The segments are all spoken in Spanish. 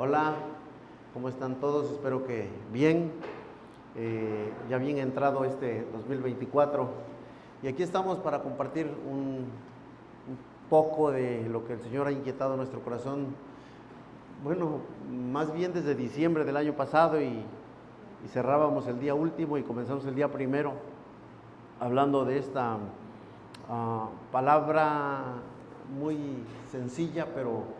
Hola, ¿cómo están todos? Espero que bien, ya bien entrado este 2024. Y aquí estamos para compartir un poco de lo que el Señor ha inquietado nuestro corazón. Bueno, más bien desde diciembre del año pasado y cerrábamos el día último y comenzamos el día primero hablando de esta palabra muy sencilla pero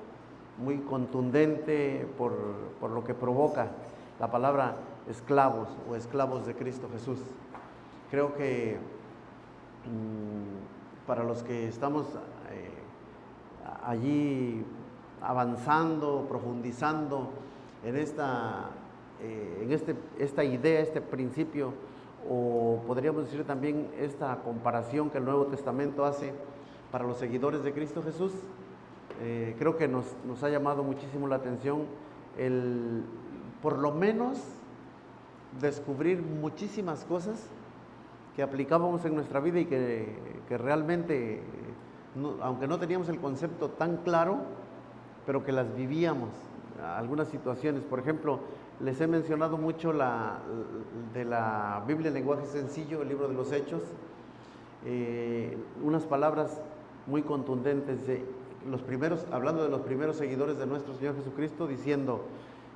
muy contundente por lo que provoca la palabra esclavos o esclavos de Cristo Jesús. Creo que para los que estamos allí avanzando, profundizando en esta idea, este principio, o podríamos decir también esta comparación que el Nuevo Testamento hace para los seguidores de Cristo Jesús, creo que nos ha llamado muchísimo la atención el, por lo menos, descubrir muchísimas cosas que aplicábamos en nuestra vida y que realmente, aunque no teníamos el concepto tan claro, pero que las vivíamos, algunas situaciones. Por ejemplo, les he mencionado mucho de la Biblia en lenguaje sencillo, el libro de los Hechos, unas palabras muy contundentes, hablando de los primeros seguidores de nuestro Señor Jesucristo, diciendo: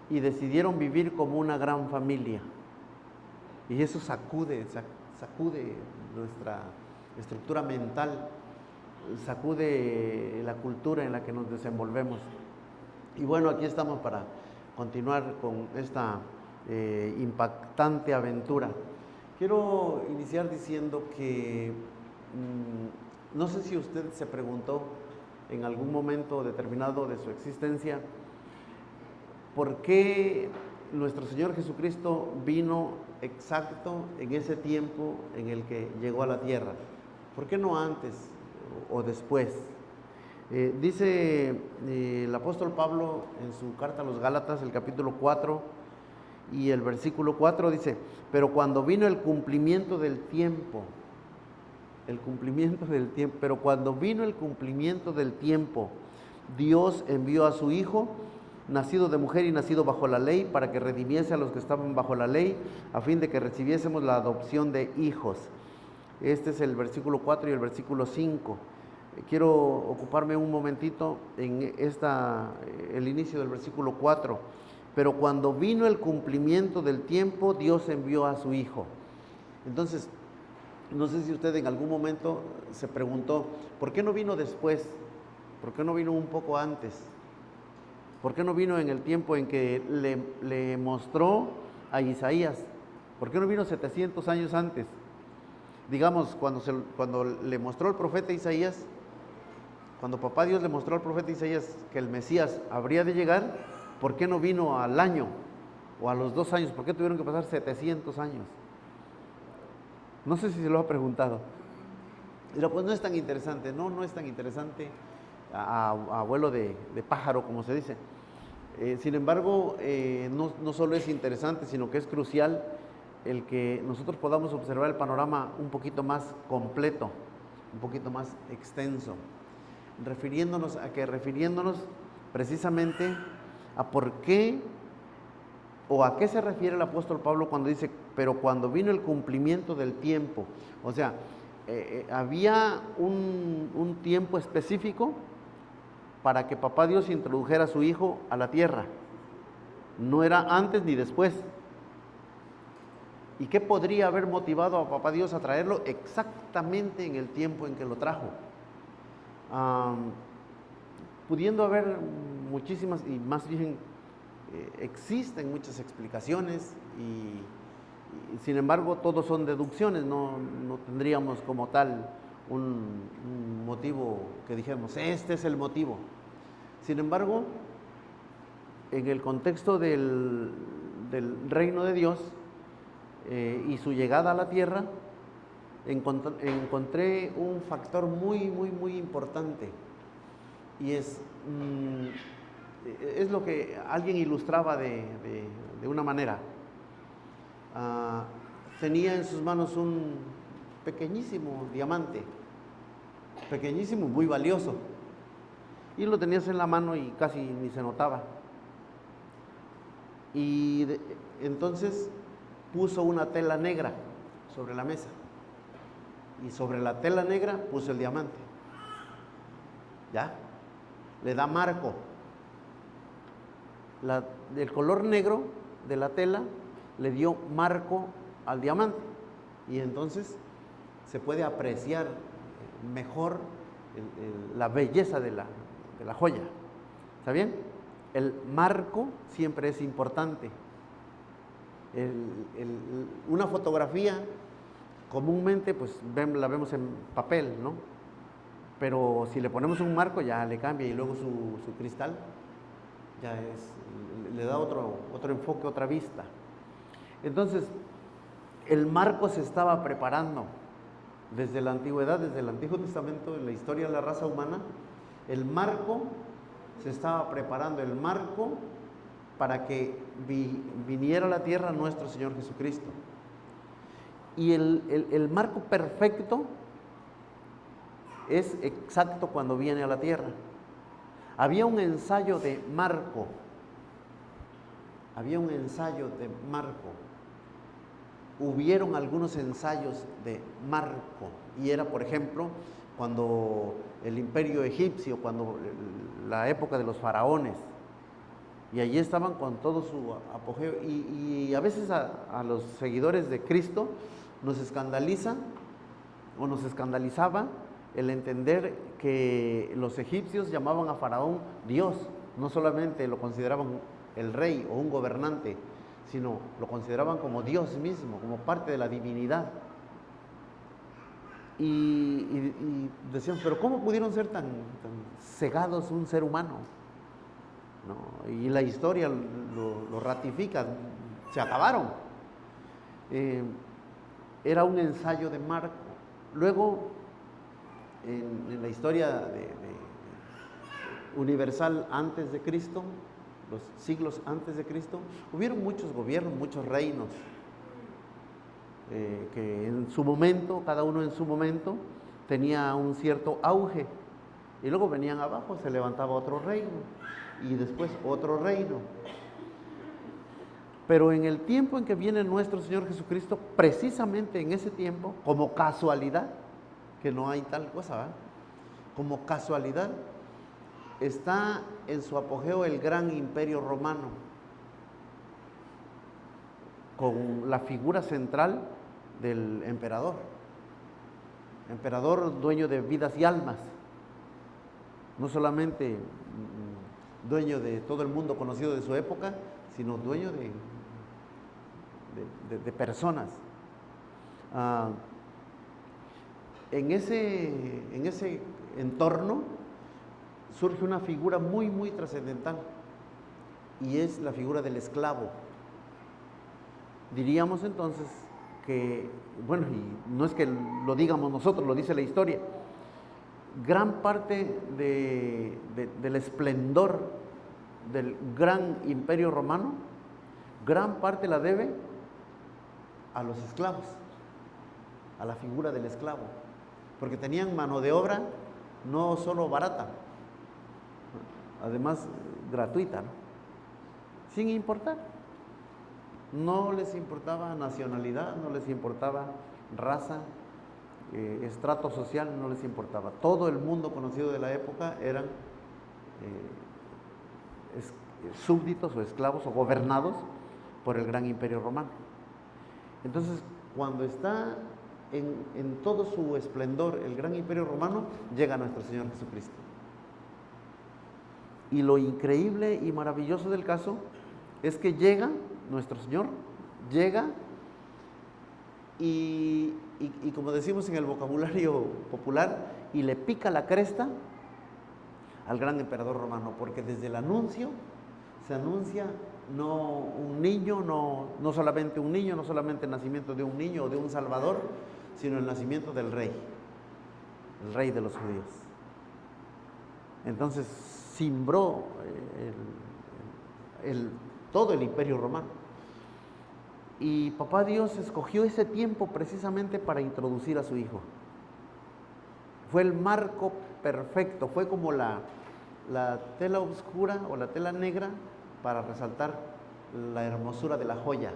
y decidieron vivir como una gran familia. Y eso sacude nuestra estructura mental, sacude la cultura en la que nos desenvolvemos. Y bueno, aquí estamos para continuar con esta impactante aventura. Quiero iniciar diciendo que no sé si usted se preguntó en algún momento determinado de su existencia por qué nuestro Señor Jesucristo vino exacto en ese tiempo en el que llegó a la tierra. ¿Por qué no antes o después? Dice el apóstol Pablo en su carta a los Gálatas, el capítulo 4 y el versículo 4, dice: pero cuando vino el cumplimiento del tiempo, pero cuando vino el cumplimiento del tiempo, Dios envió a su Hijo, nacido de mujer y nacido bajo la ley, para que redimiese a los que estaban bajo la ley, a fin de que recibiésemos la adopción de hijos. Este es el versículo 4 y el versículo 5. Quiero ocuparme un momentito en el inicio del versículo 4. Pero cuando vino el cumplimiento del tiempo, Dios envió a su Hijo. Entonces, no sé si usted en algún momento se preguntó: ¿por qué no vino después? ¿Por qué no vino un poco antes? ¿Por qué no vino en el tiempo en que le mostró a Isaías? ¿Por qué no vino 700 años antes? Digamos, cuando le mostró el profeta Isaías, cuando papá Dios le mostró al profeta Isaías que el Mesías habría de llegar, ¿por qué no vino al año o a los 2 años? ¿Por qué tuvieron que pasar 700 años? No sé si se lo ha preguntado. Pero pues no es tan interesante, no es tan interesante a vuelo de pájaro, como se dice. Sin embargo, no solo es interesante, sino que es crucial el que nosotros podamos observar el panorama un poquito más completo, un poquito más extenso, refiriéndonos precisamente a por qué o a qué se refiere el apóstol Pablo cuando dice: pero cuando vino el cumplimiento del tiempo. O sea, había un tiempo específico para que papá Dios introdujera a su Hijo a la tierra. No era antes ni después. ¿Y qué podría haber motivado a papá Dios a traerlo exactamente en el tiempo en que lo trajo? Pudiendo haber muchísimas, y más bien existen muchas explicaciones, y sin embargo todos son deducciones. No tendríamos como tal un motivo que dijéramos: este es el motivo. Sin embargo, en el contexto del reino de Dios y su llegada a la tierra, encontré un factor muy importante, y es lo que alguien ilustraba de una manera. Tenía en sus manos un pequeñísimo diamante, pequeñísimo, muy valioso, y lo tenías en la mano y casi ni se notaba. Y entonces puso una tela negra sobre la mesa. Y sobre la tela negra puso el diamante. ¿Ya? Le da marco. El color negro de la tela le dio marco al diamante. Y entonces se puede apreciar mejor la belleza de la joya. ¿Está bien? El marco siempre es importante. Una fotografía comúnmente pues la vemos en papel, ¿no? Pero si le ponemos un marco ya le cambia, y luego su cristal ya le da otro enfoque, otra vista. Entonces, el marco se estaba preparando desde la antigüedad, desde el Antiguo Testamento, en la historia de la raza humana. El marco se estaba preparando, el marco para que viniera a la tierra nuestro Señor Jesucristo. Y el marco perfecto es exacto cuando viene a la tierra. Había un ensayo de marco. Había un ensayo de marco. Hubieron algunos ensayos de marco. Y era, por ejemplo, cuando el imperio egipcio, cuando la época de los faraones, y allí estaban con todo su apogeo. Y a veces a los seguidores de Cristo nos escandaliza o nos escandalizaba el entender que los egipcios llamaban a Faraón Dios. No solamente lo consideraban el rey o un gobernante, sino lo consideraban como Dios mismo, como parte de la divinidad. Y decíamos, pero ¿cómo pudieron ser tan cegados un ser humano? ¿No? Y la historia lo ratifica, se acabaron. Era un ensayo de marco. Luego, en la historia universal antes de Cristo, los siglos antes de Cristo, hubieron muchos gobiernos, muchos reinos, que en su momento, cada uno en su momento, tenía un cierto auge, y luego venían abajo, se levantaba otro reino, y después otro reino. Pero en el tiempo en que viene nuestro Señor Jesucristo, precisamente en ese tiempo, como casualidad, que no hay tal cosa, ¿verdad? Como casualidad, está en su apogeo el gran imperio romano, con la figura central del emperador dueño de vidas y almas, no solamente dueño de todo el mundo conocido de su época, sino dueño de personas. En ese entorno surge una figura muy, muy trascendental, y es la figura del esclavo. Diríamos entonces que, bueno, y no es que lo digamos nosotros, lo dice la historia, gran parte del esplendor del gran imperio romano, gran parte la debe a los esclavos, a la figura del esclavo, porque tenían mano de obra no solo barata, además gratuita, ¿no? Sin importar. No les importaba nacionalidad, no les importaba raza, estrato social, no les importaba. Todo el mundo conocido de la época eran súbditos o esclavos o gobernados por el gran imperio romano. Entonces, cuando está en todo su esplendor el gran imperio romano, llega nuestro Señor Jesucristo. Y lo increíble y maravilloso del caso es que llega, nuestro Señor llega y como decimos en el vocabulario popular, y le pica la cresta al gran emperador romano, porque desde el anuncio se anuncia no un niño, no solamente un niño, no solamente el nacimiento de un niño o de un salvador, sino el nacimiento del rey, el rey de los judíos. Entonces cimbró todo el imperio romano. Y papá Dios escogió ese tiempo precisamente para introducir a su hijo. Fue el marco perfecto, fue como la tela oscura o la tela negra para resaltar la hermosura de la joya.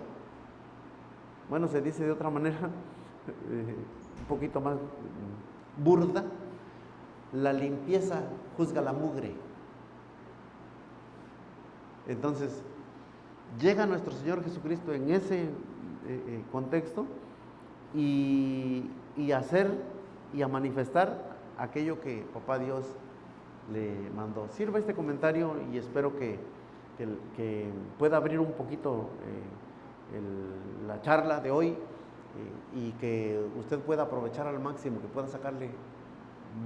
Bueno, se dice de otra manera, un poquito más burda, la limpieza juzga la mugre. Entonces, llega nuestro Señor Jesucristo en ese contexto y a hacer y a manifestar aquello que Papá Dios le mandó. Sirva este comentario y espero que pueda abrir un poquito la charla de hoy y que usted pueda aprovechar al máximo, que pueda sacarle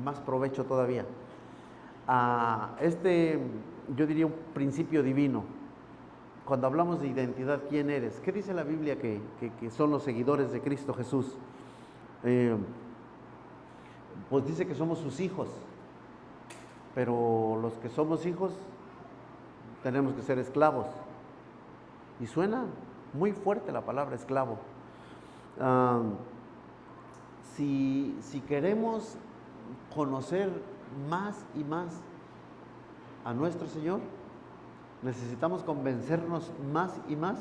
más provecho todavía a yo diría un principio divino. Cuando hablamos de identidad, ¿quién eres? ¿Qué dice la Biblia que son los seguidores de Cristo Jesús? Pues dice que somos sus hijos, pero los que somos hijos tenemos que ser esclavos. Y suena muy fuerte la palabra esclavo. Si queremos conocer más y más a nuestro Señor, necesitamos convencernos más y más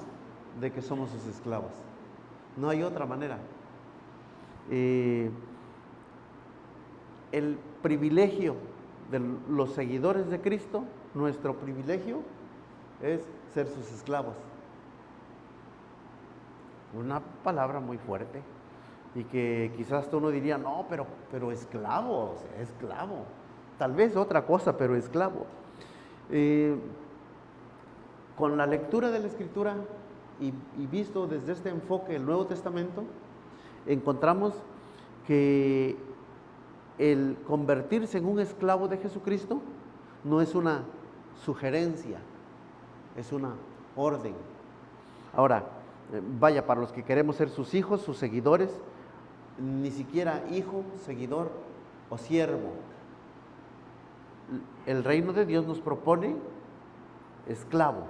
de que somos sus esclavos. No hay otra manera. El privilegio de los seguidores de Cristo, nuestro privilegio es ser sus esclavos. Una palabra muy fuerte y que quizás uno diría, no, pero esclavo, o sea, esclavo. Tal vez otra cosa, pero esclavo. Con la lectura de la Escritura y visto desde este enfoque el Nuevo Testamento, encontramos que el convertirse en un esclavo de Jesucristo no es una sugerencia, es una orden. Ahora, vaya, para los que queremos ser sus hijos, sus seguidores, ni siquiera hijo, seguidor o siervo. El reino de Dios nos propone esclavo.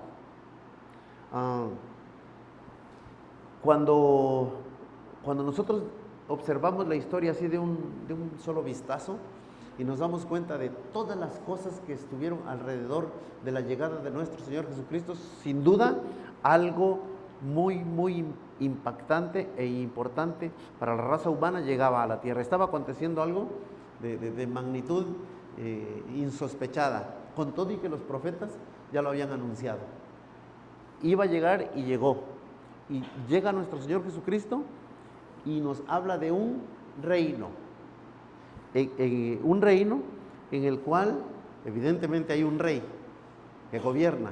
Cuando nosotros observamos la historia así de un solo vistazo y nos damos cuenta de todas las cosas que estuvieron alrededor de la llegada de nuestro Señor Jesucristo, sin duda algo muy, muy impactante e importante para la raza humana llegaba a la tierra. Estaba aconteciendo algo de magnitud insospechada, con todo y que los profetas ya lo habían anunciado. Iba a llegar y llegó. Y llega nuestro Señor Jesucristo y nos habla de un reino. Un reino en el cual evidentemente hay un rey que gobierna.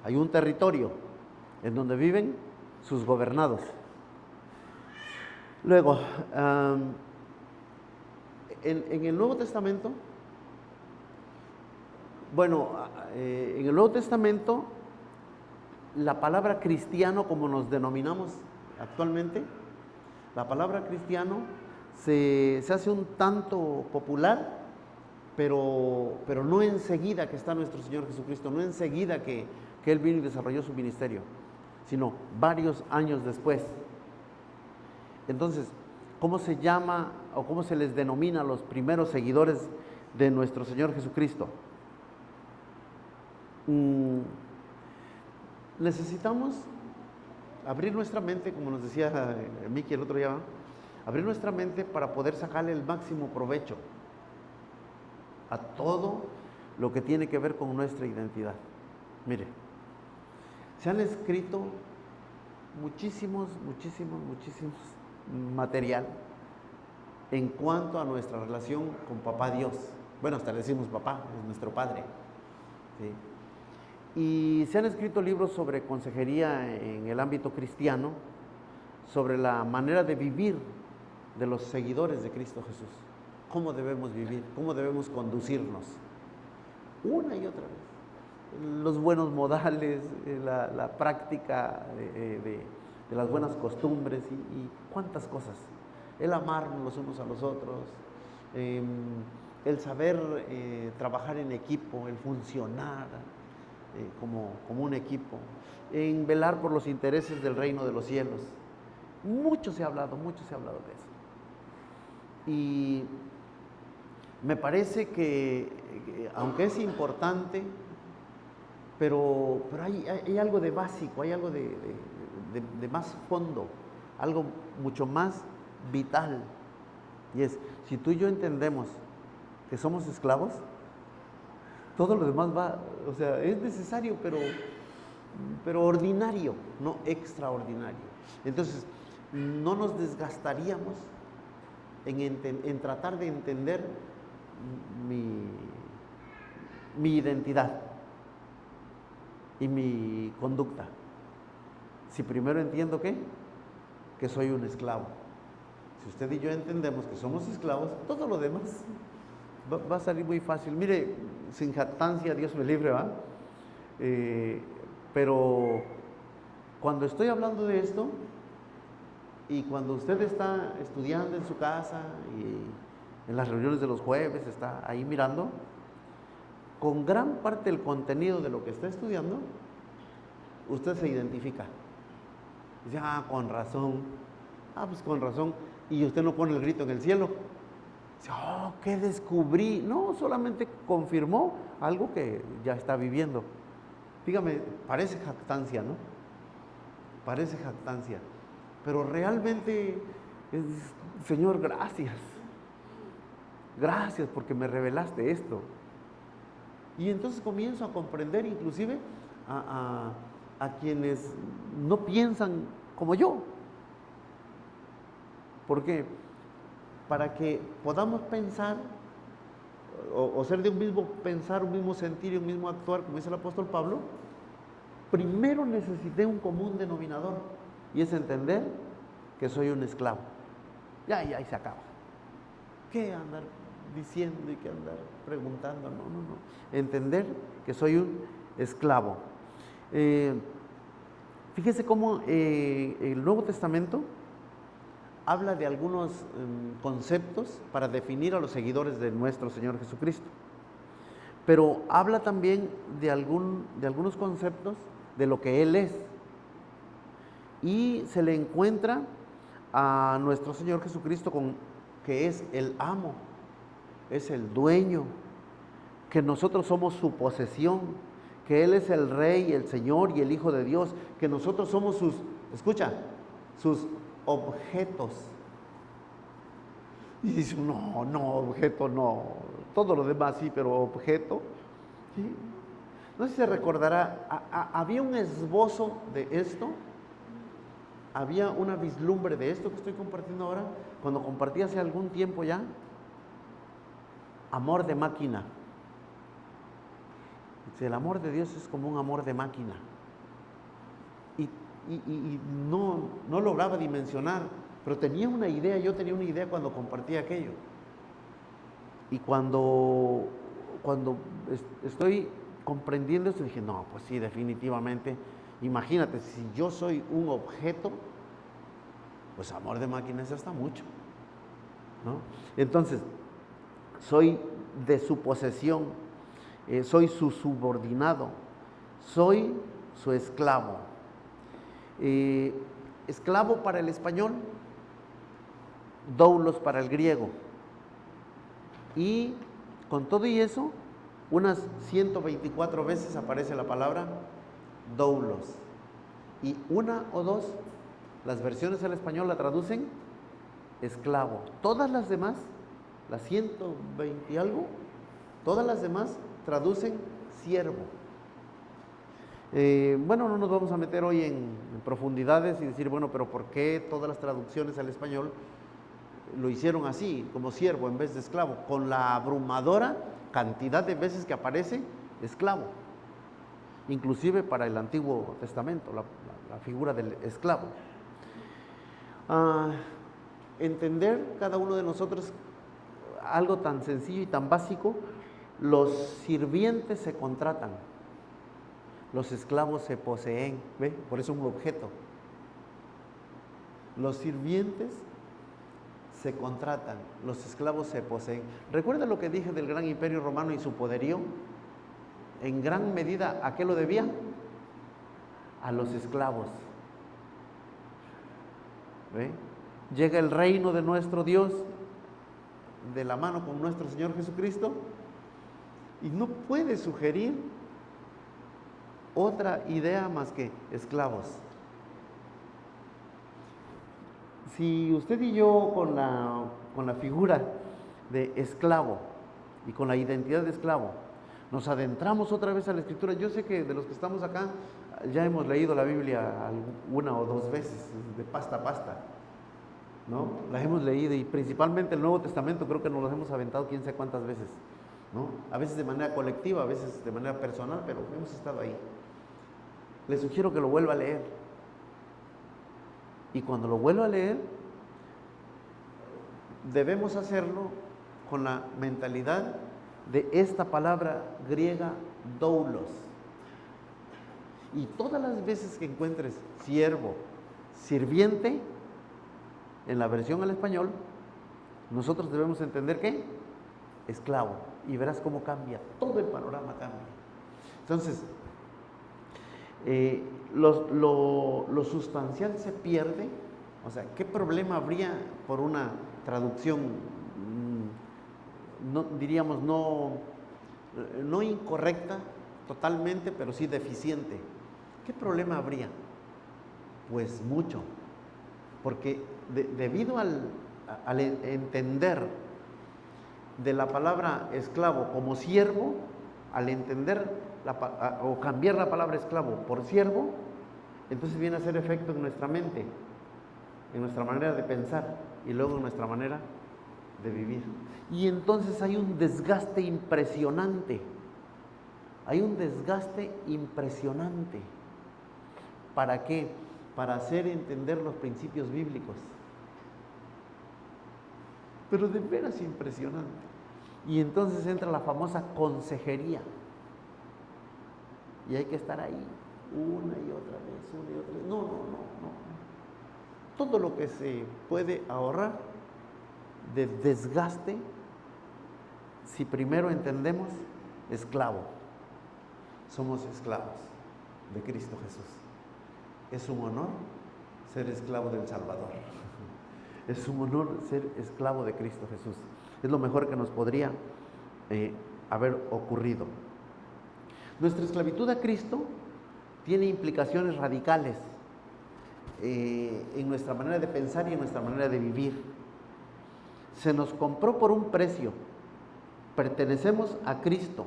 Hay un territorio en donde viven sus gobernados. Luego, en el Nuevo Testamento, en el Nuevo Testamento, la palabra cristiano, como nos denominamos actualmente, la palabra cristiano se hace un tanto popular, pero no enseguida que está nuestro Señor Jesucristo, no enseguida que Él vino y desarrolló su ministerio, sino varios años después. Entonces, ¿cómo se llama o cómo se les denomina a los primeros seguidores de nuestro Señor Jesucristo? Necesitamos abrir nuestra mente, como nos decía Miki el otro día, abrir nuestra mente para poder sacarle el máximo provecho a todo lo que tiene que ver con nuestra identidad. Mire, se han escrito muchísimos material en cuanto a nuestra relación con Papá Dios. Bueno, hasta le decimos papá, es nuestro Padre, ¿sí? Y se han escrito libros sobre consejería en el ámbito cristiano, sobre la manera de vivir de los seguidores de Cristo Jesús. Cómo debemos vivir, cómo debemos conducirnos, una y otra vez. Los buenos modales, la práctica de las buenas costumbres y cuántas cosas. El amarnos los unos a los otros, el saber trabajar en equipo, el funcionar como un equipo, en velar por los intereses del reino de los cielos. Mucho se ha hablado de eso. Y me parece que aunque es importante pero hay algo de básico, hay algo de más fondo, algo mucho más vital. Y es, si tú y yo entendemos que somos esclavos, todo lo demás va, o sea, es necesario, pero ordinario, no extraordinario. Entonces, no nos desgastaríamos en tratar de entender mi identidad y mi conducta. Si primero entiendo que soy un esclavo. Si usted y yo entendemos que somos esclavos, todo lo demás va a salir muy fácil. Mire, sin jactancia, Dios me libre, ¿va? Pero cuando estoy hablando de esto, y cuando usted está estudiando en su casa y en las reuniones de los jueves, está ahí mirando, con gran parte del contenido de lo que está estudiando, usted se identifica. Dice, con razón. Pues con razón. Y usted no pone el grito en el cielo. Dice, ¿qué descubrí? No, solamente confirmó algo que ya está viviendo. Dígame, parece jactancia, ¿no? Parece jactancia. Pero realmente, Señor, gracias. Gracias porque me revelaste esto. Y entonces comienzo a comprender inclusive a quienes no piensan como yo. Porque para que podamos pensar o ser de un mismo pensar, un mismo sentir y un mismo actuar, como dice el apóstol Pablo, primero necesité un común denominador, y es entender que soy un esclavo. Ya se acaba. ¿Qué andar diciendo y qué andar preguntando? No. Entender que soy un esclavo. Fíjese cómo el Nuevo Testamento habla de algunos conceptos para definir a los seguidores de nuestro Señor Jesucristo, pero habla también de algunos conceptos de lo que Él es, y se le encuentra a nuestro Señor Jesucristo que es el amo, es el dueño, que nosotros somos su posesión, que Él es el Rey, el Señor y el Hijo de Dios, que nosotros somos sus objetos. Y dice, no, objeto no, todo lo demás sí, pero objeto, ¿sí? No sé si se recordará, había un esbozo de esto, había una vislumbre de esto que estoy compartiendo ahora, cuando compartí hace algún tiempo ya, amor de máquina. El amor de Dios es como un amor de máquina. Y no lograba dimensionar, pero yo tenía una idea cuando compartí aquello. Y cuando estoy comprendiendo esto, dije, no, pues sí, definitivamente, imagínate, si yo soy un objeto, pues amor de máquina es hasta mucho, ¿no? Entonces, soy de su posesión, soy su subordinado, soy su esclavo. Esclavo para el español, doulos para el griego. Y con todo y eso, unas 124 veces aparece la palabra doulos. Y una o dos, las versiones al español la traducen esclavo. Todas las demás, las 120 y algo, todas las demás traducen siervo. No nos vamos a meter hoy en profundidades y decir, bueno, pero ¿por qué todas las traducciones al español lo hicieron así, como siervo en vez de esclavo? Con la abrumadora cantidad de veces que aparece esclavo. Inclusive para el Antiguo Testamento, la figura del esclavo. Entender cada uno de nosotros algo tan sencillo y tan básico: los sirvientes se contratan, los esclavos se poseen, ¿ve? Por eso un objeto. Los sirvientes se contratan, los esclavos se poseen. ¿Recuerda lo que dije del gran imperio romano y su poderío? En gran medida, ¿a qué lo debía? A los esclavos. ¿Ve? Llega el reino de nuestro Dios de la mano con nuestro Señor Jesucristo y no puede sugerir otra idea más que esclavos. Si usted y yo con la figura de esclavo y con la identidad de esclavo nos adentramos otra vez a la Escritura, yo sé que de los que estamos acá ya hemos leído la Biblia una o dos veces, de pasta a pasta, ¿no? La hemos leído, y principalmente el Nuevo Testamento creo que nos lo hemos aventado quién sabe cuántas veces, ¿no? A veces de manera colectiva, a veces de manera personal, pero hemos estado ahí. Les sugiero que lo vuelva a leer. Y cuando lo vuelva a leer, debemos hacerlo con la mentalidad de esta palabra griega doulos. Y todas las veces que encuentres siervo, sirviente, en la versión al español, nosotros debemos entender que esclavo. Y verás cómo cambia, todo el panorama cambia. Entonces, lo sustancial se pierde. O sea, ¿qué problema habría por una traducción, no, diríamos, no incorrecta totalmente, pero sí deficiente? ¿Qué problema habría? Pues mucho, porque debido al entender de la palabra esclavo como siervo, al entender o cambiar la palabra esclavo por siervo, entonces viene a hacer efecto en nuestra mente, en nuestra manera de pensar y luego en nuestra manera de vivir. Y entonces hay un desgaste impresionante. Hay un desgaste impresionante. ¿Para qué? Para hacer entender los principios bíblicos. Pero de veras impresionante. Y entonces entra la famosa consejería. Y hay que estar ahí una y otra vez. No. Todo lo que se puede ahorrar de desgaste, si primero entendemos, esclavo. Somos esclavos de Cristo Jesús. Es un honor ser esclavo del Salvador. Es un honor ser esclavo de Cristo Jesús. Es lo mejor que nos podría haber ocurrido. Nuestra esclavitud a Cristo tiene implicaciones radicales en nuestra manera de pensar y en nuestra manera de vivir. Se nos compró por un precio. Pertenecemos a Cristo.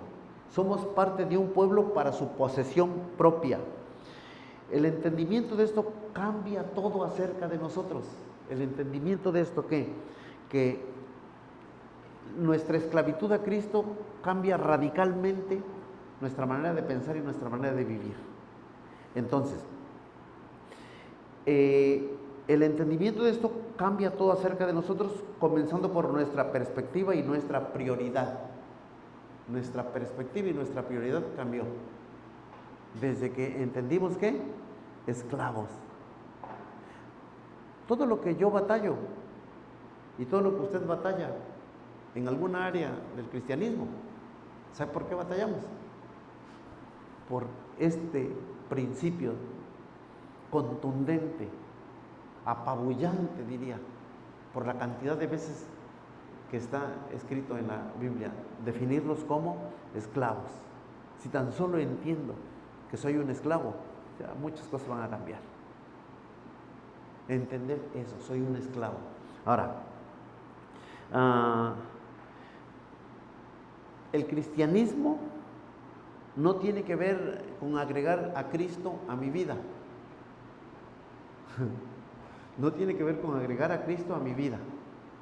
Somos parte de un pueblo para su posesión propia. El entendimiento de esto cambia todo acerca de nosotros. El entendimiento de esto que nuestra esclavitud a Cristo cambia radicalmente nuestra manera de pensar y nuestra manera de vivir. Entonces, el entendimiento de esto cambia todo acerca de nosotros, comenzando por nuestra perspectiva y nuestra prioridad. Nuestra perspectiva y nuestra prioridad cambió desde que entendimos que esclavos. Todo lo que yo batallo y todo lo que usted batalla en alguna área del cristianismo, ¿sabe por qué batallamos? Por este principio contundente, apabullante, diría, por la cantidad de veces que está escrito en la Biblia, definirlos como esclavos. Si tan solo entiendo que soy un esclavo, ya muchas cosas van a cambiar. Entender eso, soy un esclavo. Ahora, el cristianismo no tiene que ver con agregar a Cristo a mi vida. No tiene que ver con agregar a Cristo a mi vida.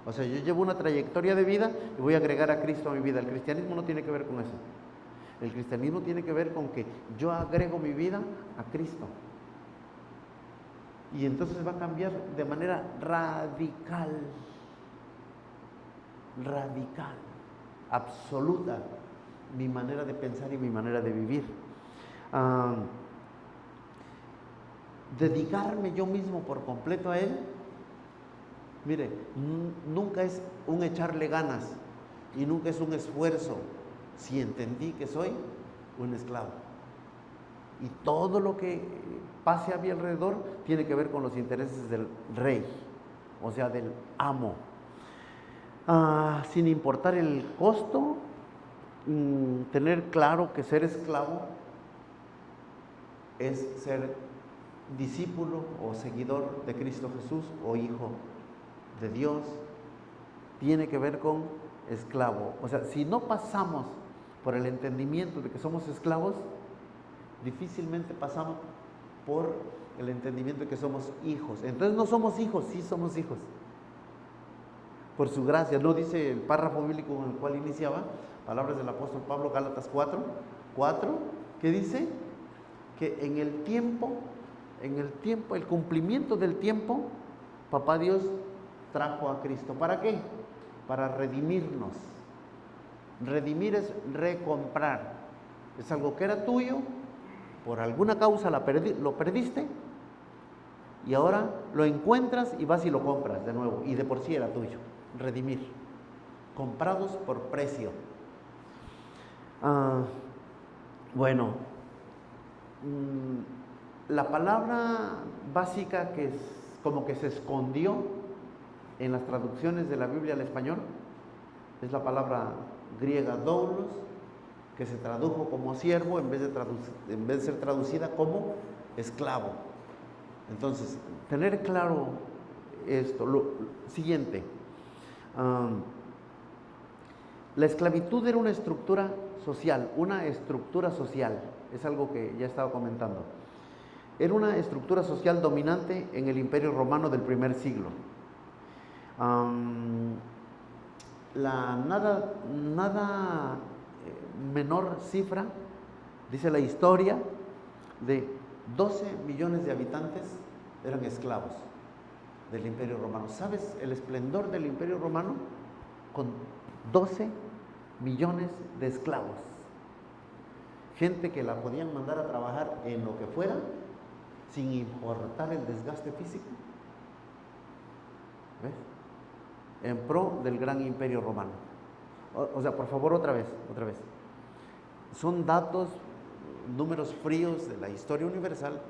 O sea, yo llevo una trayectoria de vida y voy a agregar a Cristo a mi vida. El cristianismo no tiene que ver con eso. El cristianismo tiene que ver con que yo agrego mi vida a Cristo. Y entonces va a cambiar de manera radical, absoluta, mi manera de pensar y mi manera de vivir. Dedicarme yo mismo por completo a Él, mire, nunca es un echarle ganas y nunca es un esfuerzo si entendí que soy un esclavo. Y todo lo que pase a mi alrededor tiene que ver con los intereses del rey, o sea, del amo. Sin importar el costo, tener claro que ser esclavo es ser discípulo o seguidor de Cristo Jesús o hijo de Dios. Tiene que ver con esclavo. O sea, si no pasamos por el entendimiento de que somos esclavos, difícilmente pasamos por el entendimiento de que somos hijos. Entonces no somos hijos, sí somos hijos. Por su gracia, ¿no dice el párrafo bíblico con el cual iniciaba? Palabras del apóstol Pablo, Gálatas 4, que dice que en el tiempo, el cumplimiento del tiempo, Papá Dios trajo a Cristo. ¿Para qué? Para redimirnos. Redimir es recomprar. Es algo que era tuyo, por alguna causa lo perdiste, y ahora lo encuentras y vas y lo compras de nuevo, y de por sí era tuyo. Redimir. Comprados por precio. Bueno, la palabra básica que es como que se escondió en las traducciones de la Biblia al español es la palabra griega doulos, que se tradujo como siervo en vez de ser traducida como esclavo. Entonces, tener claro esto. Lo siguiente, la esclavitud era una estructura social, es algo que ya estaba comentando. Era una estructura social dominante en el Imperio Romano del primer siglo. La nada menor cifra, dice la historia, de 12 millones de habitantes eran esclavos del Imperio Romano. ¿Sabes el esplendor del Imperio Romano? Con 12 millones de esclavos. Gente que la podían mandar a trabajar en lo que fuera, sin importar el desgaste físico. ¿Ves? En pro del gran Imperio Romano. O sea, por favor, otra vez. Son datos, números fríos de la historia universal.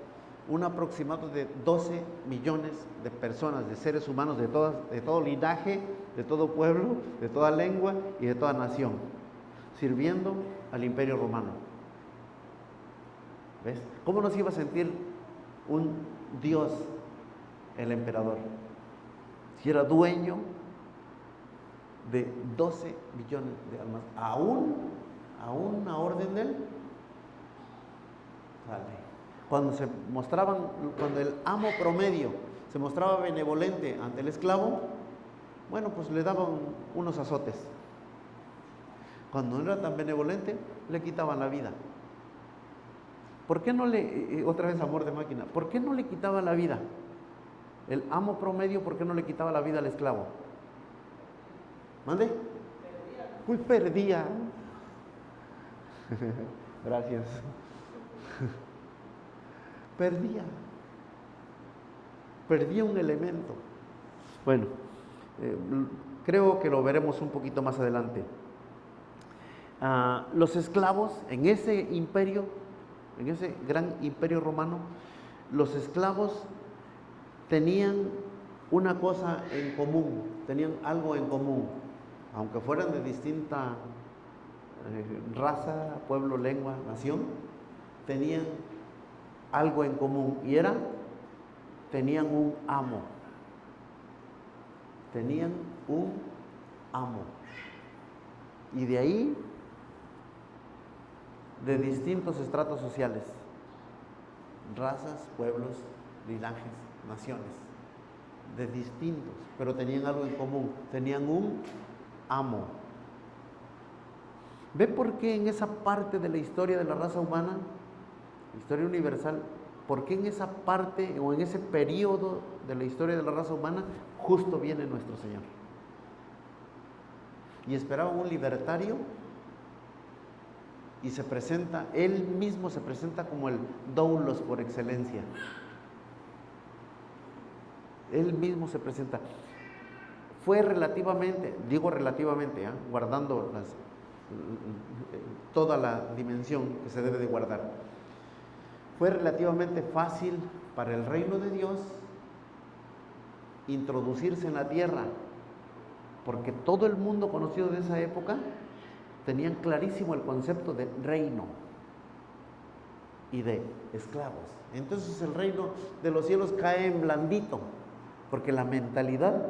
Un aproximado de 12 millones de personas, de seres humanos de todo linaje, de todo pueblo, de toda lengua y de toda nación, sirviendo al Imperio Romano. ¿Ves? ¿Cómo nos iba a sentir un Dios, el emperador, si era dueño de 12 millones de almas, aún a orden de él? Vale. Cuando el amo promedio se mostraba benevolente ante el esclavo, bueno, pues le daban unos azotes. Cuando no era tan benevolente, le quitaban la vida. ¿Por qué no otra vez amor de máquina, ¿por qué no le quitaba la vida? El amo promedio, ¿por qué no le quitaba la vida al esclavo? ¿Mande? Perdía. Gracias. Perdía un elemento. Bueno, creo que lo veremos un poquito más adelante. Los esclavos en ese imperio, en ese gran imperio romano, los esclavos tenían una cosa en común, tenían algo en común, aunque fueran de distinta raza, pueblo, lengua, nación, tenían algo en común, y tenían un amo. Y de ahí, de distintos estratos sociales, razas, pueblos, linajes, naciones, de distintos, pero tenían algo en común, tenían un amo. ¿Ve por qué en esa parte de la historia de la raza humana, historia universal, por qué en esa parte o en ese periodo de la historia de la raza humana justo viene nuestro Señor? Y esperaban un libertario, y él mismo se presenta como el doulos por excelencia. Él mismo se presenta. Fue relativamente, guardando toda la dimensión que se debe de guardar, fue relativamente fácil para el reino de Dios introducirse en la tierra, porque todo el mundo conocido de esa época tenían clarísimo el concepto de reino. y de esclavos. Entonces el reino de los cielos cae en blandito, porque la mentalidad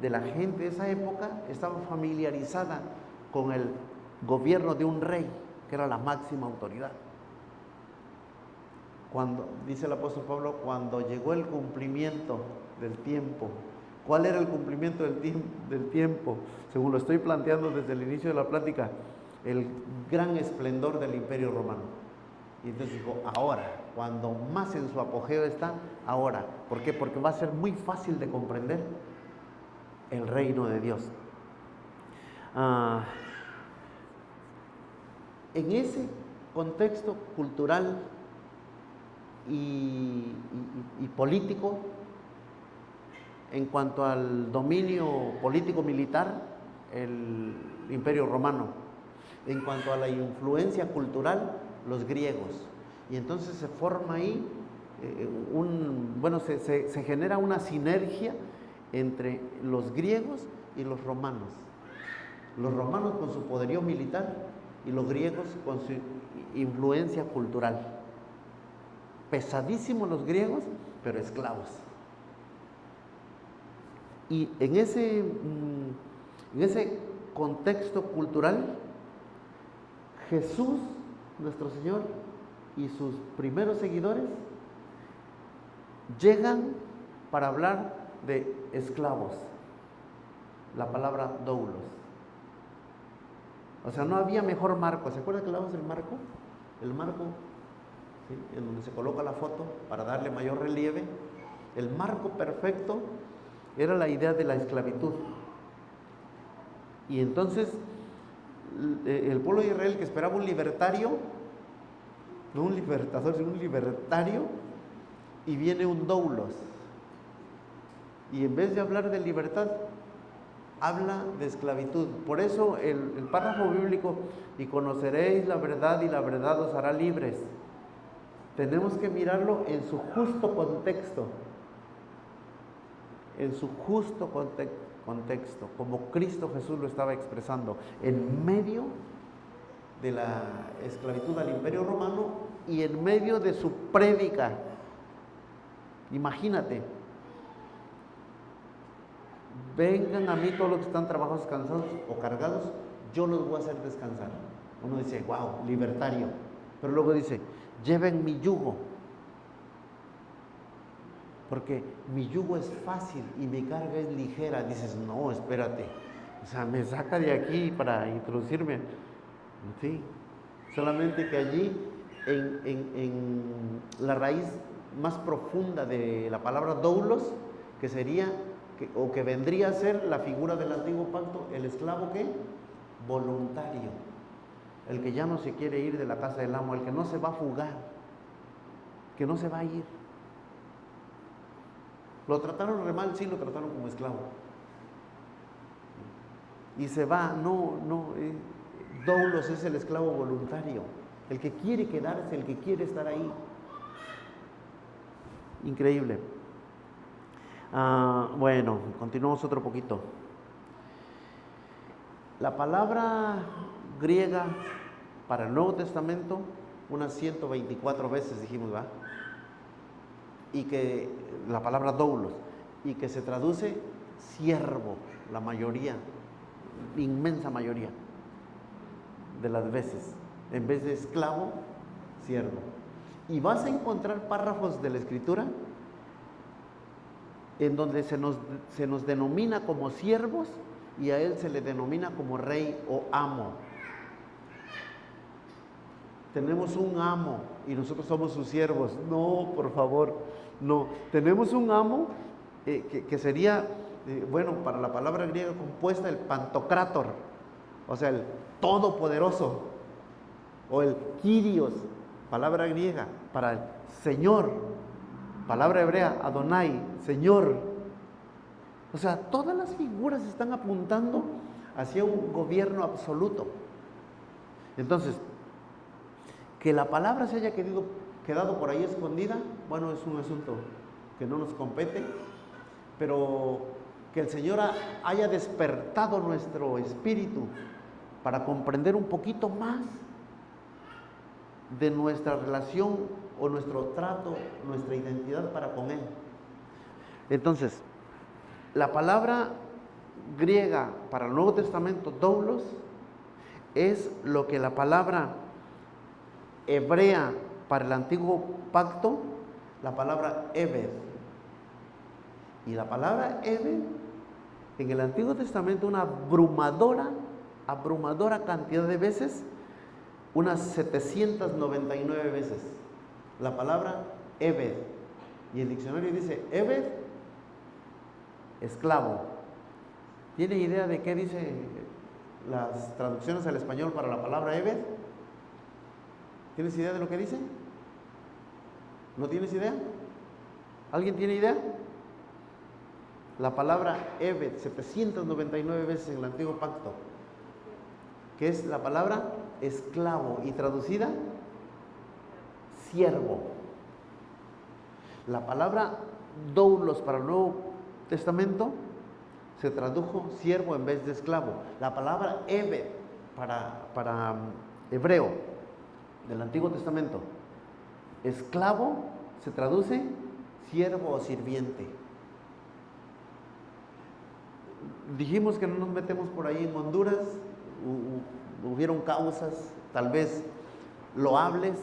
de la gente de esa época estaba familiarizada con el gobierno de un rey, que era la máxima autoridad. Cuando, dice el apóstol Pablo, cuando llegó el cumplimiento del tiempo. ¿Cuál era el cumplimiento del tiempo? Según lo estoy planteando desde el inicio de la plática, el gran esplendor del Imperio Romano. Y entonces dijo, ahora, cuando más en su apogeo está, ahora. ¿Por qué? Porque va a ser muy fácil de comprender el reino de Dios. En ese contexto cultural y político, en cuanto al dominio político-militar, el Imperio Romano. En cuanto a la influencia cultural, los griegos. Y entonces se forma ahí se genera una sinergia entre los griegos y los romanos. Los romanos con su poderío militar y los griegos con su influencia cultural. Pesadísimos los griegos, pero esclavos. Y en ese contexto cultural, Jesús, nuestro Señor, y sus primeros seguidores llegan para hablar de esclavos, la palabra doulos. O sea, no había mejor marco. ¿Se acuerdan que hablamos del marco? El marco, ¿sí?, en donde se coloca la foto para darle mayor relieve. El marco perfecto era la idea de la esclavitud. Y entonces el pueblo de Israel, que esperaba un libertario, no un libertador, sino un libertario, y viene un doulos. Y en vez de hablar de libertad, habla de esclavitud. Por eso el párrafo bíblico, y conoceréis la verdad y la verdad os hará libres, tenemos que mirarlo en su justo contexto. En su justo contexto, como Cristo Jesús lo estaba expresando, en medio de la esclavitud al Imperio Romano y en medio de su prédica. Imagínate, vengan a mí todos los que están trabajados, cansados o cargados, yo los voy a hacer descansar. Uno dice, wow, libertario, pero luego dice, lleven mi yugo, porque mi yugo es fácil y mi carga es ligera. Dices, no, espérate, o sea, me saca de aquí para introducirme. Sí, solamente que allí, en la raíz más profunda de la palabra doulos, que sería, o que vendría a ser la figura del antiguo pacto, el esclavo, ¿qué? Voluntario, el que ya no se quiere ir de la casa del amo, el que no se va a fugar, que no se va a ir. Lo trataron re mal, sí, lo trataron como esclavo. Y se va, doulos es el esclavo voluntario, el que quiere quedarse, el que quiere estar ahí. Increíble. Bueno, continuamos otro poquito. La palabra griega para el Nuevo Testamento, unas 124 veces dijimos, ¿va? Y que la palabra doulos, y que se traduce siervo, la mayoría, inmensa mayoría de las veces, en vez de esclavo, siervo. Y vas a encontrar párrafos de la Escritura en donde se nos denomina como siervos y a él se le denomina como rey o amo. Tenemos un amo y nosotros somos sus siervos. No, por favor, no. Tenemos un amo que sería, para la palabra griega compuesta, el pantocrátor, o sea, el todopoderoso, o el Kyrios, palabra griega para el Señor, palabra hebrea, Adonai, Señor. O sea, todas las figuras están apuntando hacia un gobierno absoluto. Entonces, que la palabra se haya quedado por ahí escondida, bueno, es un asunto que no nos compete, pero que el Señor haya despertado nuestro espíritu para comprender un poquito más de nuestra relación o nuestro trato, nuestra identidad para con Él. Entonces, la palabra griega para el Nuevo Testamento, doulos, es lo que la palabra hebrea para el Antiguo Pacto, la palabra Eved. Y la palabra Eved en el Antiguo Testamento una abrumadora cantidad de veces, unas 799 veces, la palabra Eved. Y el diccionario dice Eved, esclavo. ¿Tiene idea de qué dice las traducciones al español para la palabra Eved? ¿Tienes idea de lo que dice? ¿No tienes idea? ¿Alguien tiene idea? La palabra Eved, 799 veces en el Antiguo Pacto, que es la palabra esclavo y traducida siervo. La palabra doulos para el Nuevo Testamento se tradujo siervo en vez de esclavo. La palabra Eved para hebreo del Antiguo Testamento, esclavo, se traduce siervo o sirviente. Dijimos que no nos metemos por ahí en Honduras, hubieron causas tal vez loables,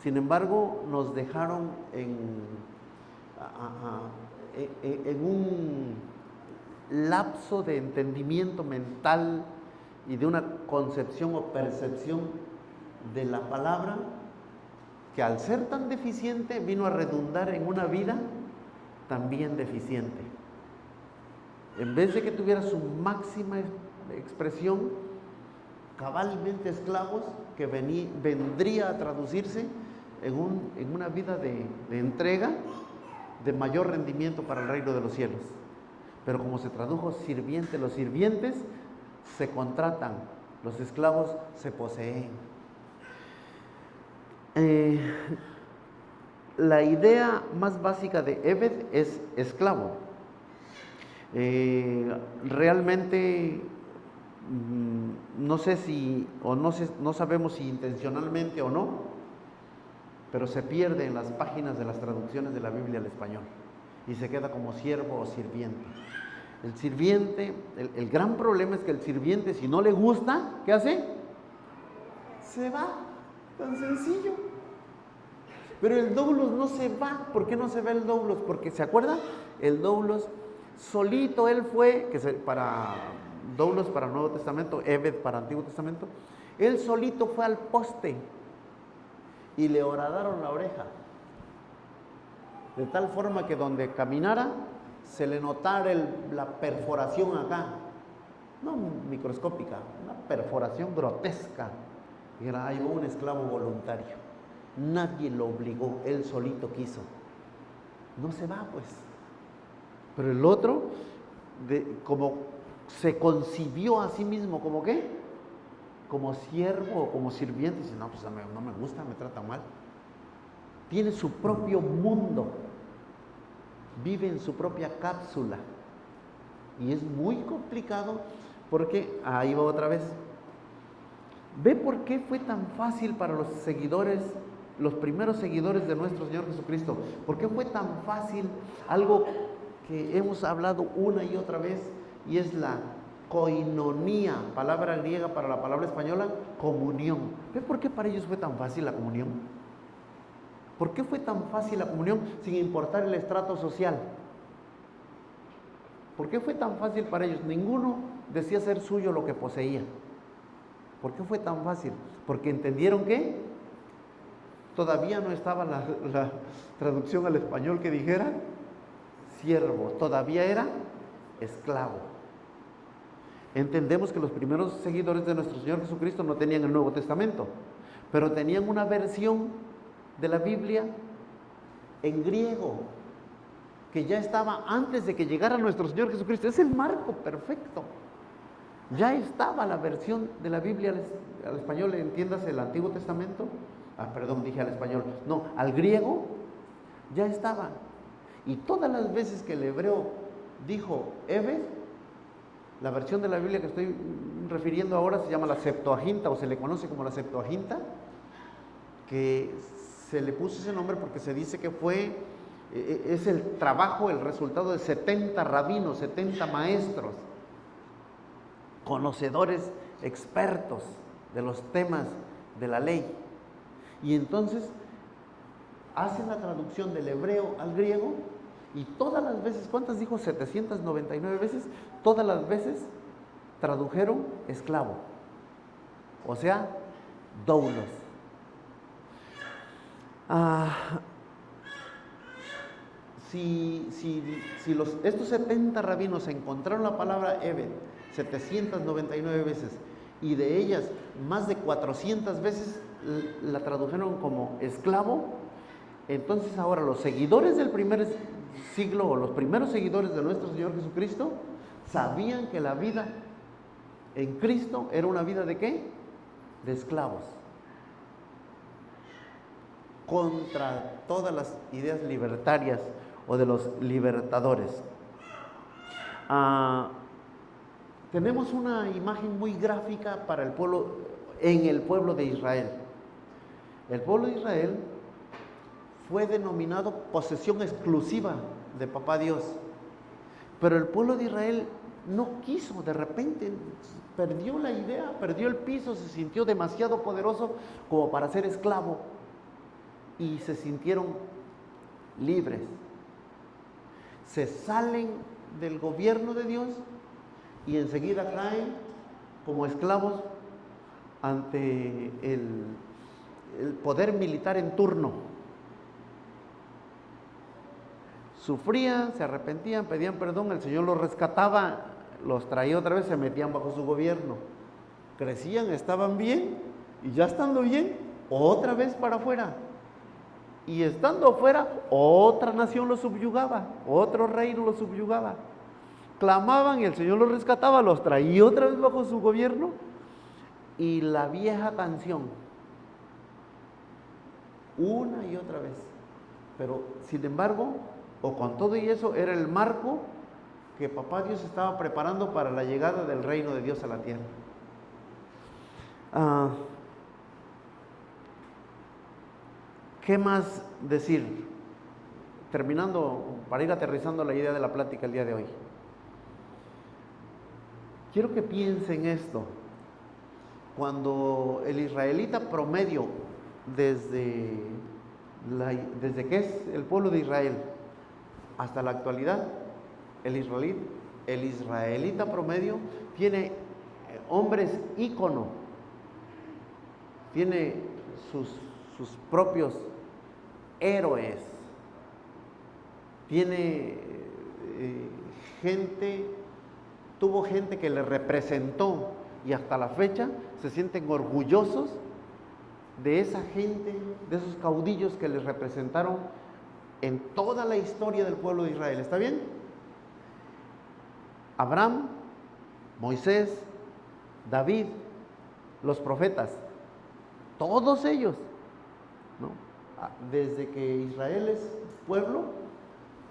sin embargo nos dejaron en un lapso de entendimiento mental y de una concepción o percepción de la palabra que al ser tan deficiente vino a redundar en una vida también deficiente. En vez de que tuviera su máxima expresión, cabalmente esclavos, que vendría a traducirse en una vida de entrega, de mayor rendimiento para el reino de los cielos. Pero como se tradujo sirviente, los sirvientes se contratan, los esclavos se poseen. La idea más básica de Eved es esclavo. Realmente no sé si, o no sabemos si intencionalmente o no, pero se pierde en las páginas de las traducciones de la Biblia al español y se queda como siervo o sirviente. El sirviente, el gran problema es que el sirviente, si no le gusta, ¿qué hace? Se va, tan sencillo. Pero el doulos no se va. ¿Por qué no se va el doulos? Porque, ¿se acuerda? El doulos solito él fue, para doulos para Nuevo Testamento, Eved para Antiguo Testamento, él solito fue al poste y le horadaron la oreja, de tal forma que donde caminara se le notara la perforación acá, no microscópica, una perforación grotesca. Y era, ahí va un esclavo voluntario, nadie lo obligó, él solito quiso, no se va pues. Pero el otro, como se concibió a sí mismo, ¿como qué? Como siervo o como sirviente, dice, no, pues no me gusta, me trata mal. Tiene su propio mundo, vive en su propia cápsula. Y es muy complicado porque, ahí va otra vez. ¿Ve por qué fue tan fácil para los seguidores, los primeros seguidores de nuestro Señor Jesucristo? ¿Por qué fue tan fácil algo que hemos hablado una y otra vez, y es la koinonía, palabra griega para la palabra española, comunión? ¿Ve por qué para ellos fue tan fácil la comunión? ¿Por qué fue tan fácil la comunión sin importar el estrato social? ¿Por qué fue tan fácil para ellos? Ninguno decía ser suyo lo que poseía. ¿Por qué fue tan fácil? Porque entendieron que todavía no estaba la traducción al español que dijera siervo, todavía era esclavo. Entendemos que los primeros seguidores de nuestro Señor Jesucristo no tenían el Nuevo Testamento, pero tenían una versión de la Biblia en griego, que ya estaba antes de que llegara nuestro Señor Jesucristo. Es el marco perfecto. Ya estaba la versión de la Biblia al español, entiéndase el Antiguo Testamento. Dije al español, no, al griego ya estaba. Y todas las veces que el hebreo dijo Eved, la versión de la Biblia que estoy refiriendo ahora se llama la Septuaginta, o se le conoce como la Septuaginta. que se le puso ese nombre porque se dice que es el trabajo, el resultado de 70 rabinos, 70 maestros, conocedores, expertos de los temas de la ley. Y entonces hacen la traducción del hebreo al griego y todas las veces, ¿cuántas dijo? 799 veces, todas las veces tradujeron esclavo, o sea, doulos. Estos 70 rabinos encontraron la palabra Eved 799 veces y de ellas más de 400 veces la tradujeron como esclavo, entonces ahora los seguidores del primer siglo o los primeros seguidores de nuestro Señor Jesucristo sabían que la vida en Cristo era una vida ¿de qué? De esclavos, contra todas las ideas libertarias o de los libertadores. Tenemos una imagen muy gráfica para el pueblo, en el pueblo de Israel. El pueblo de Israel fue denominado posesión exclusiva de Papá Dios, pero el pueblo de Israel no quiso, de repente perdió la idea, perdió el piso, se sintió demasiado poderoso como para ser esclavo y se sintieron libres. Se salen del gobierno de Dios y enseguida caen como esclavos ante el poder militar en turno. Sufrían, se arrepentían, pedían perdón, el Señor los rescataba, los traía otra vez, se metían bajo su gobierno. Crecían, estaban bien y ya estando bien, otra vez para afuera. Y estando afuera, otra nación los subyugaba, otro reino los subyugaba. Clamaban y el Señor los rescataba, los traía otra vez bajo su gobierno. Y la vieja canción, una y otra vez. Pero sin embargo, o con todo y eso, era el marco que Papá Dios estaba preparando para la llegada del reino de Dios a la tierra. ¿Qué más decir? Terminando, para ir aterrizando la idea de la plática el día de hoy. Quiero que piensen esto. Cuando el israelita promedio, desde que es el pueblo de Israel hasta la actualidad, el israelita promedio tiene hombres ícono, tiene sus propios héroes, tiene tuvo gente que le representó y hasta la fecha se sienten orgullosos de esa gente, de esos caudillos que les representaron en toda la historia del pueblo de Israel. ¿Está bien? Abraham, Moisés, David, los profetas, todos ellos, ¿no? Desde que Israel es pueblo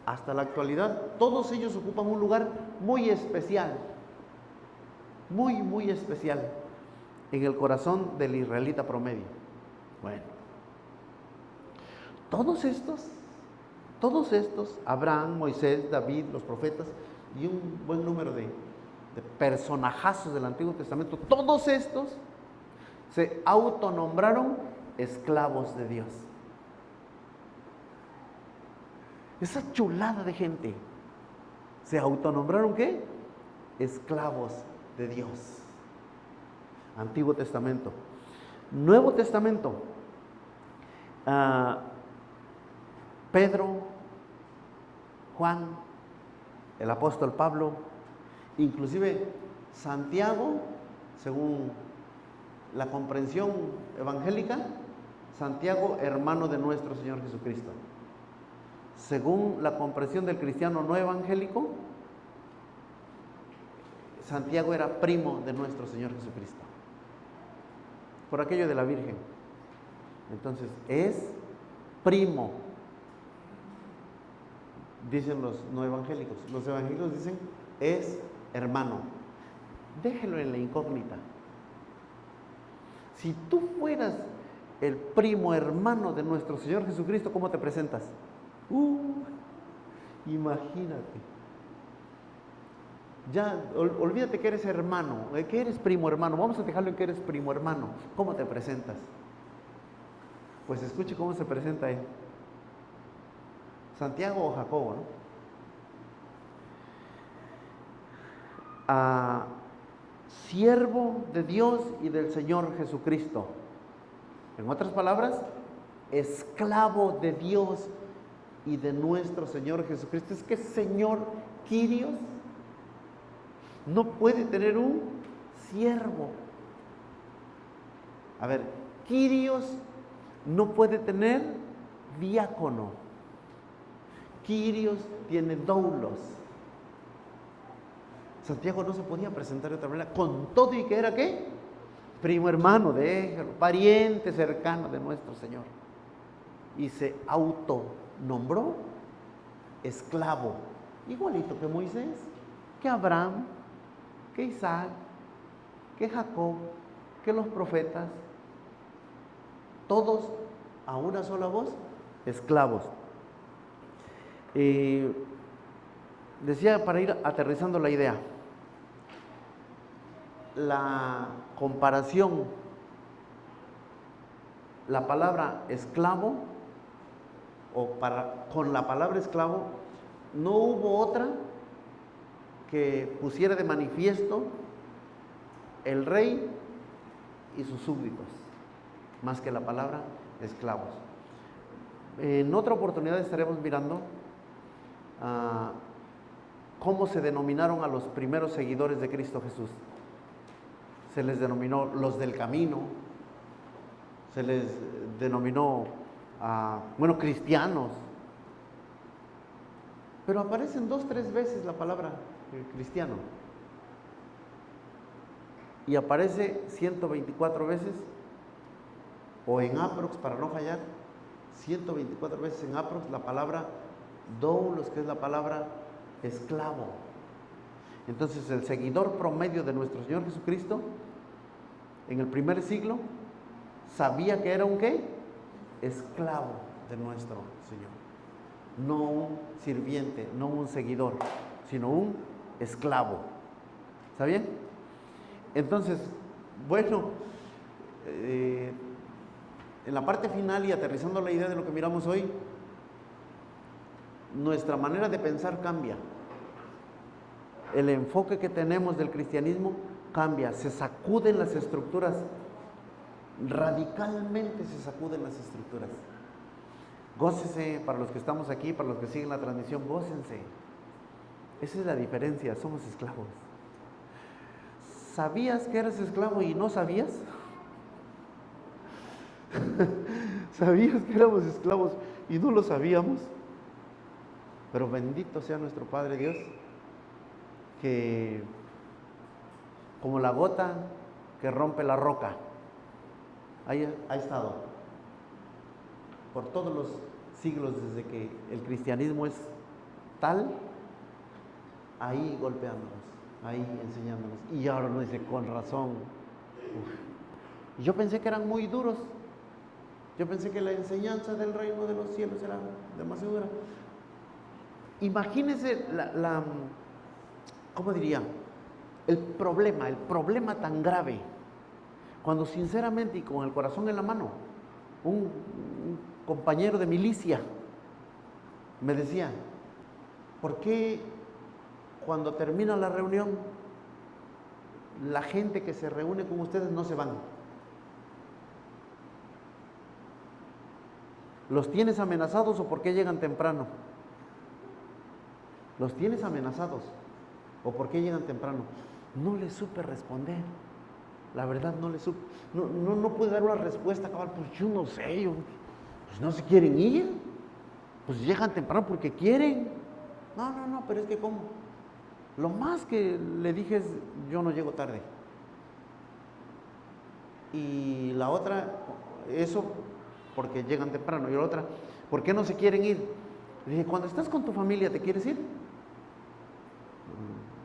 hasta la actualidad, todos ellos ocupan un lugar muy especial, muy, muy especial en el corazón del israelita promedio. Bueno, todos estos, Abraham, Moisés, David, los profetas y un buen número de personajazos del Antiguo Testamento, todos estos se autonombraron esclavos de Dios. Esa chulada de gente se autonombraron ¿qué? Esclavos de Dios. Antiguo Testamento. Nuevo Testamento. Pedro, Juan, el apóstol Pablo, inclusive Santiago, según la comprensión evangélica, Santiago, hermano de nuestro Señor Jesucristo. Según la comprensión del cristiano no evangélico, Santiago era primo de nuestro Señor Jesucristo, por aquello de la Virgen. Entonces, es primo, dicen los no evangélicos. Los evangélicos dicen, es hermano. Déjelo en la incógnita. Si tú fueras el primo hermano de nuestro Señor Jesucristo, ¿cómo te presentas? Imagínate. Ya, olvídate que eres hermano, que eres primo hermano. Vamos a dejarlo en que eres primo hermano. ¿Cómo te presentas? Pues escuche cómo se presenta él. Santiago o Jacobo, ¿no? Siervo de Dios y del Señor Jesucristo. En otras palabras, esclavo de Dios y de nuestro Señor Jesucristo. Es que Señor Kyrios no puede tener un siervo. A ver, Kyrios no puede tener diácono. Kyrios tiene doulos. Santiago no se podía presentar de otra manera, con todo y que era ¿qué? Primo hermano de él, pariente cercano de nuestro Señor. Y se autonombró esclavo, igualito que Moisés, que Abraham, que Isaac, que Jacob, que los profetas, todos a una sola voz, esclavos. Decía, para ir aterrizando la idea, la comparación, la palabra esclavo, con la palabra esclavo, no hubo otra que pusiera de manifiesto el rey y sus súbditos, más que la palabra esclavos. En otra oportunidad estaremos mirando cómo se denominaron a los primeros seguidores de Cristo Jesús. Se les denominó los del camino, se les denominó, cristianos. Pero aparecen 2, 3 veces la palabra cristiano. Y aparece 124 veces, o en aprox, para no fallar, 124 veces en aprox la palabra doulos, que es la palabra esclavo. Entonces el seguidor promedio de nuestro Señor Jesucristo en el primer siglo sabía que era un ¿qué? Esclavo de nuestro Señor. No un sirviente, no un seguidor, sino un esclavo. ¿Está bien? Entonces, bueno, en la parte final y aterrizando la idea de lo que miramos hoy, nuestra manera de pensar cambia. El enfoque que tenemos del cristianismo cambia, se sacuden las estructuras, radicalmente se sacuden las estructuras. Gócese, para los que estamos aquí, para los que siguen la transmisión, gócense. Esa es la diferencia, somos esclavos. ¿Sabías que eres esclavo y no sabías? ¿Sabías que éramos esclavos y no lo sabíamos? Pero bendito sea nuestro Padre Dios, que como la gota que rompe la roca, ahí ha estado por todos los siglos desde que el cristianismo es tal, ahí golpeándonos, ahí enseñándonos. Y ahora nos dice, con razón. Y yo pensé que eran muy duros. Yo pensé que la enseñanza del reino de los cielos era demasiado dura. Imagínense ¿cómo diría? El problema tan grave, cuando sinceramente y con el corazón en la mano, un compañero de milicia me decía, ¿por qué cuando termina la reunión la gente que se reúne con ustedes no se van? ¿Los tienes amenazados o por qué llegan temprano? ¿Los tienes amenazados o por qué llegan temprano? No le supe responder. La verdad no le supe. No pude dar una respuesta cabal. Pues yo no sé. Pues no se quieren ir. Pues llegan temprano porque quieren. No, pero es que ¿cómo? Lo más que le dije es, yo no llego tarde. Y la otra, eso porque llegan temprano. Y la otra, ¿por qué no se quieren ir? Le dije, cuando estás con tu familia, ¿te quieres ir?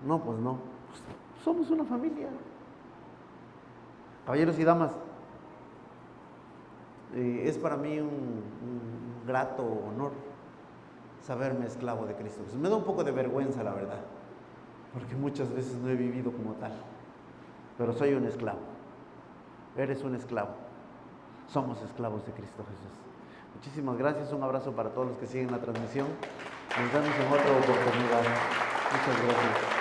No, pues no. Pues somos una familia. Caballeros y damas, Es para mí un grato honor saberme esclavo de Cristo Jesús. Me da un poco de vergüenza, la verdad, porque muchas veces no he vivido como tal, pero soy un esclavo. Eres un esclavo. Somos esclavos de Cristo Jesús. Muchísimas gracias, un abrazo para todos los que siguen la transmisión. Nos vemos en otra oportunidad. Muchas gracias.